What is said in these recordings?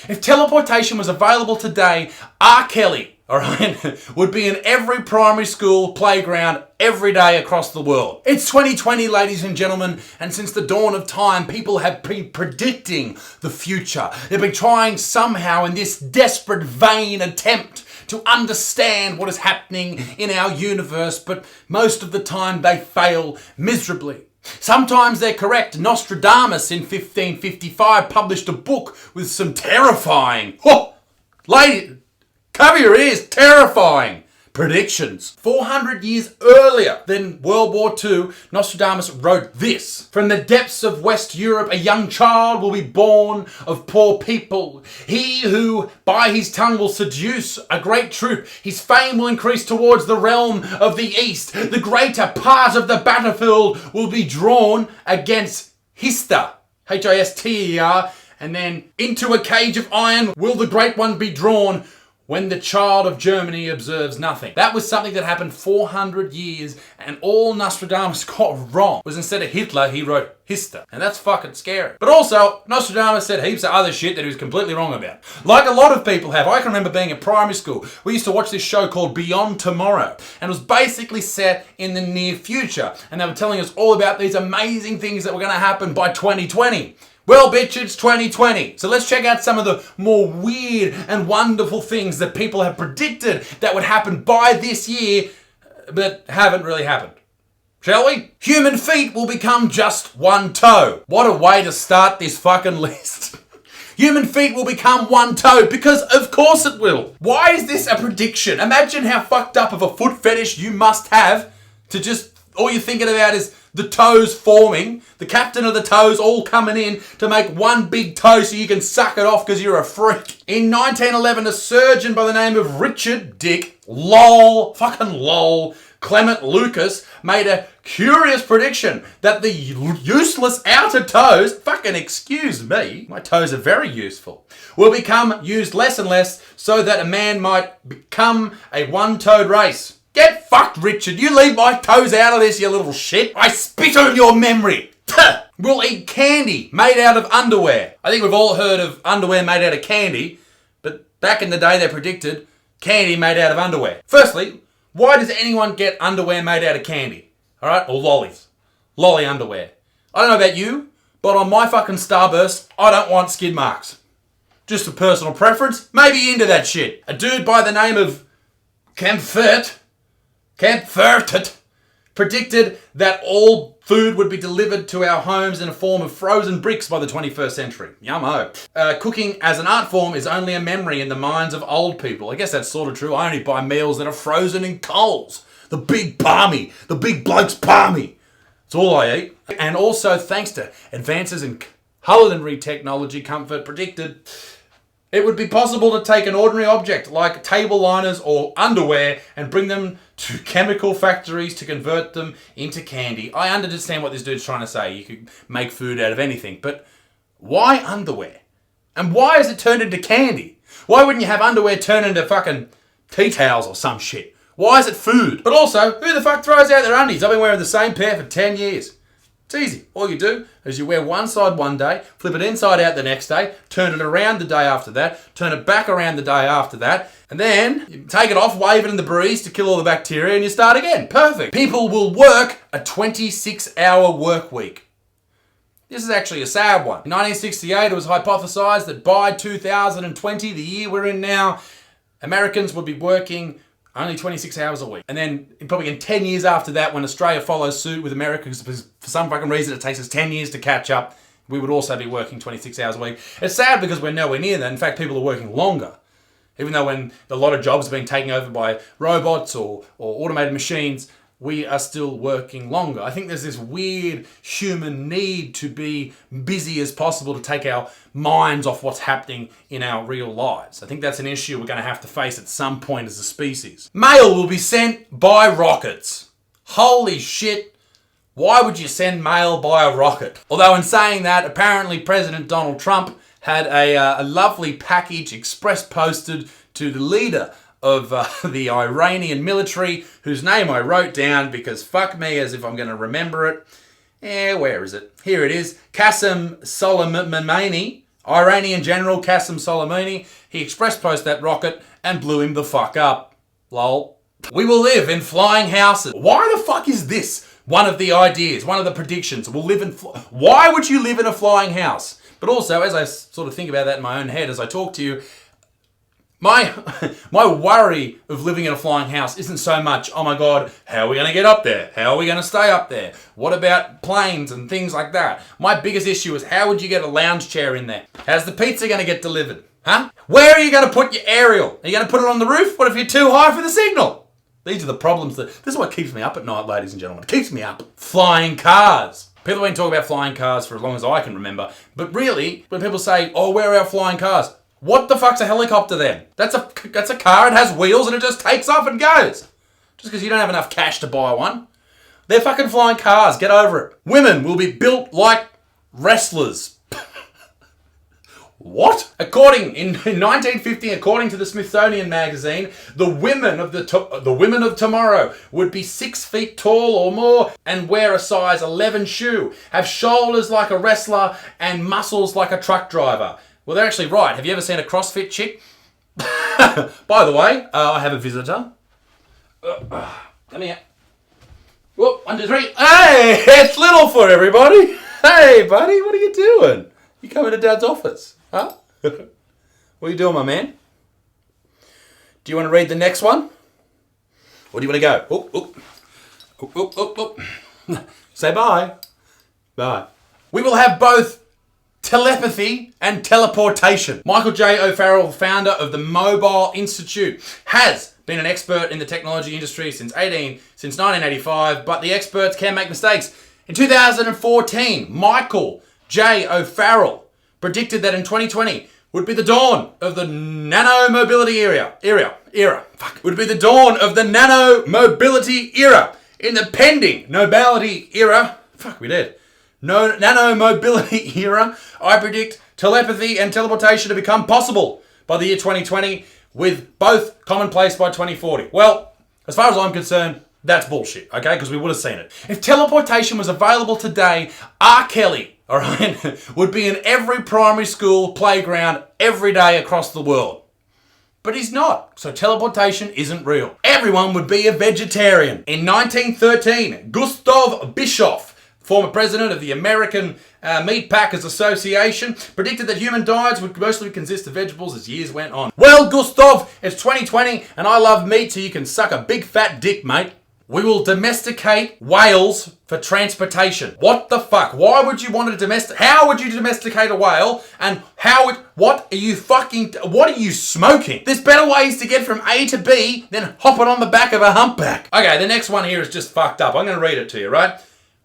If teleportation was available today, R. Kelly, alright, would be in every primary school playground every day across the world. It's 2020, ladies and gentlemen, and since the dawn of time, people have been predicting the future. They've been trying somehow in this desperate, vain attempt to understand what is happening in our universe, but most of the time they fail miserably. Sometimes they're correct. Nostradamus in 1555 published a book with some terrifying, lady, cover your ears, terrifying predictions. 400 years earlier than World War II, Nostradamus wrote this. From the depths of West Europe, a young child will be born of poor people. He who by his tongue will seduce a great troop. His fame will increase towards the realm of the East. The greater part of the battlefield will be drawn against Hister, Hister, and then into a cage of iron will the great one be drawn when the child of Germany observes nothing. That was something that happened 400 years, and all Nostradamus got wrong was instead of Hitler, he wrote Hister. And that's fucking scary. But also, Nostradamus said heaps of other shit that he was completely wrong about. Like a lot of people have. I can remember being in primary school. We used to watch this show called Beyond Tomorrow, and it was basically set in the near future. And they were telling us all about these amazing things that were going to happen by 2020. Well, bitch, it's 2020. So let's check out some of the more weird and wonderful things that people have predicted that would happen by this year, but haven't really happened. Shall we? Human feet will become just one toe. What a way to start this fucking list. Human feet will become one toe because of course it will. Why is this a prediction? Imagine how fucked up of a foot fetish you must have to just, all you're thinking about is the toes forming, the captain of the toes all coming in to make one big toe so you can suck it off because you're a freak. In 1911, a surgeon by the name of Richard Dick Clement Lucas made a curious prediction that the useless outer toes, fucking excuse me, my toes are very useful, will become used less and less so that a man might become a one-toed race. Get fucked, Richard. You leave my toes out of this, you little shit. I spit on your memory. We'll eat candy made out of underwear. I think we've all heard of underwear made out of candy, but back in the day they predicted candy made out of underwear. Firstly, why does anyone get underwear made out of candy? Alright? Or lollies. Lolly underwear. I don't know about you, but on my fucking Starburst, I don't want skid marks. Just a personal preference. Maybe into that shit. A dude by the name of Kempfert predicted that all food would be delivered to our homes in a form of frozen bricks by the 21st century. Yum-o. Cooking as an art form is only a memory in the minds of old people. I guess that's sort of true. I only buy meals that are frozen in coals. The big palmy. The big bloke's palmy. That's all I eat. And also, thanks to advances in culinary technology, Comfort predicted it would be possible to take an ordinary object like table liners or underwear and bring them to chemical factories to convert them into candy. I understand what this dude's trying to say. You could make food out of anything, but why underwear? And why is it turned into candy? Why wouldn't you have underwear turn into fucking tea towels or some shit? Why is it food? But also, who the fuck throws out their undies? I've been wearing the same pair for 10 years. It's easy. All you do is you wear one side one day, flip it inside out the next day, turn it around the day after that, turn it back around the day after that, and then you take it off, wave it in the breeze to kill all the bacteria, and you start again. Perfect. People will work a 26-hour work week. This is actually a sad one. In 1968, it was hypothesized that by 2020, the year we're in now, Americans would be working only 26 hours a week. And then probably in 10 years after that, when Australia follows suit with America, because for some fucking reason it takes us 10 years to catch up, we would also be working 26 hours a week. It's sad because we're nowhere near that. In fact, people are working longer. Even though when a lot of jobs are being taken over by robots or automated machines, we are still working longer. I think there's this weird human need to be busy as possible to take our minds off what's happening in our real lives. I think that's an issue we're going to have to face at some point as a species. Mail will be sent by rockets. Holy shit. Why would you send mail by a rocket? Although in saying that, apparently President Donald Trump had a lovely package express posted to the leader of the Iranian military, whose name I wrote down because fuck me as if I'm going to remember it. Where is it? Here it is. Qasem Soleimani. Iranian General Qasem Soleimani, he express posed that rocket and blew him the fuck up. Lol. We will live in flying houses. Why the fuck is this one of the ideas, one of the predictions? We'll live in... Why would you live in a flying house? But also, as I sort of think about that in my own head as I talk to you, my worry of living in a flying house isn't so much, oh my God, how are we going to get up there? How are we going to stay up there? What about planes and things like that? My biggest issue is how would you get a lounge chair in there? How's the pizza going to get delivered? Huh? Where are you going to put your aerial? Are you going to put it on the roof? What if you're too high for the signal? These are the problems this is what keeps me up at night, ladies and gentlemen. It keeps me up. Flying cars. People have been talking about flying cars for as long as I can remember. But really, when people say, oh, where are our flying cars? What the fuck's a helicopter then? That's a car, it has wheels and it just takes off and goes. Just because you don't have enough cash to buy one. They're fucking flying cars, get over it. Women will be built like wrestlers. What? In 1950, according to the Smithsonian magazine, the women of tomorrow would be 6 feet tall or more and wear a size 11 shoe, have shoulders like a wrestler and muscles like a truck driver. Well, they're actually right. Have you ever seen a CrossFit chick? By the way, I have a visitor. Come here. Whoop, 1, 2, 3. Hey, it's Littlefoot, everybody. Hey, buddy, what are you doing? You coming to Dad's office, huh? What are you doing, my man? Do you want to read the next one? Or do you want to go? Oop, oop. Oop, oop, oop, oop. Say bye. Bye. We will have both telepathy and teleportation. Michael J. O'Farrell, founder of the Mobile Institute, has been an expert in the technology industry since 1985, but the experts can make mistakes. In 2014, Michael J. O'Farrell predicted that in 2020 would be the dawn of the nano-mobility era. Would be the dawn of the nano-mobility era. In the pending nobility era, we did. Nano-mobility era, I predict telepathy and teleportation to become possible by the year 2020, with both commonplace by 2040. Well, as far as I'm concerned, that's bullshit, okay? Because we would have seen it. If teleportation was available today, R. Kelly, all right, would be in every primary school playground every day across the world. But he's not, so teleportation isn't real. Everyone would be a vegetarian. In 1913, Gustav Bischoff, former president of the American Meat Packers Association, predicted that human diets would mostly consist of vegetables as years went on. Well, Gustav, it's 2020 and I love meat so you can suck a big fat dick, mate. We will domesticate whales for transportation. What the fuck? Why would you want to how would you domesticate a whale? And what are you smoking? There's better ways to get from A to B than hopping on the back of a humpback. Okay, the next one here is just fucked up. I'm going to read it to you, right?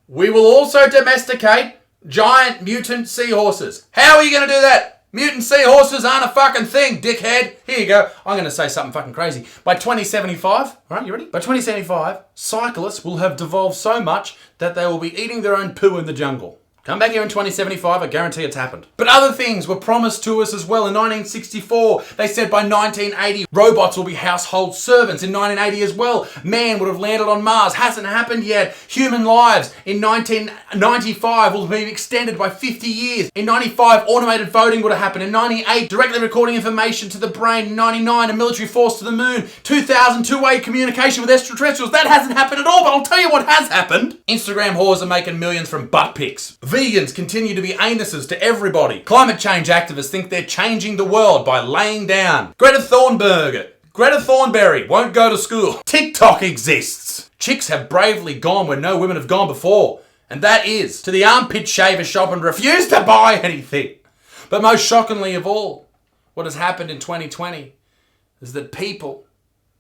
We will also domesticate giant mutant seahorses. How are you going to do that? Mutant seahorses aren't a fucking thing, dickhead. Here you go. I'm going to say something fucking crazy. By 2075, all right, you ready? By 2075, cyclists will have devolved so much that they will be eating their own poo in the jungle. Come back here in 2075, I guarantee it's happened. But other things were promised to us as well. In 1964, they said by 1980, robots will be household servants. In 1980 as well, man would have landed on Mars. Hasn't happened yet. Human lives in 1995 will be extended by 50 years. In 95, automated voting would have happened. In 98, directly recording information to the brain. In 99, a military force to the moon. 2000, two-way communication with extraterrestrials. That hasn't happened at all, but I'll tell you what has happened. Instagram whores are making millions from butt pics. Vegans continue to be anuses to everybody. Climate change activists think they're changing the world by laying down. Greta Thunberg won't go to school. TikTok exists. Chicks have bravely gone where no women have gone before. And that is to the armpit shaver shop and refuse to buy anything. But most shockingly of all, what has happened in 2020 is that people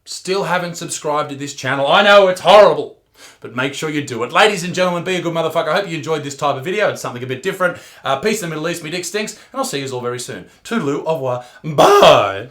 still haven't subscribed to this channel. I know it's horrible, but make sure you do it. Ladies and gentlemen, be a good motherfucker. I hope you enjoyed this type of video. It's something a bit different. Peace in the Middle East, me dick stinks, and I'll see you all very soon. Toodaloo, au revoir, bye.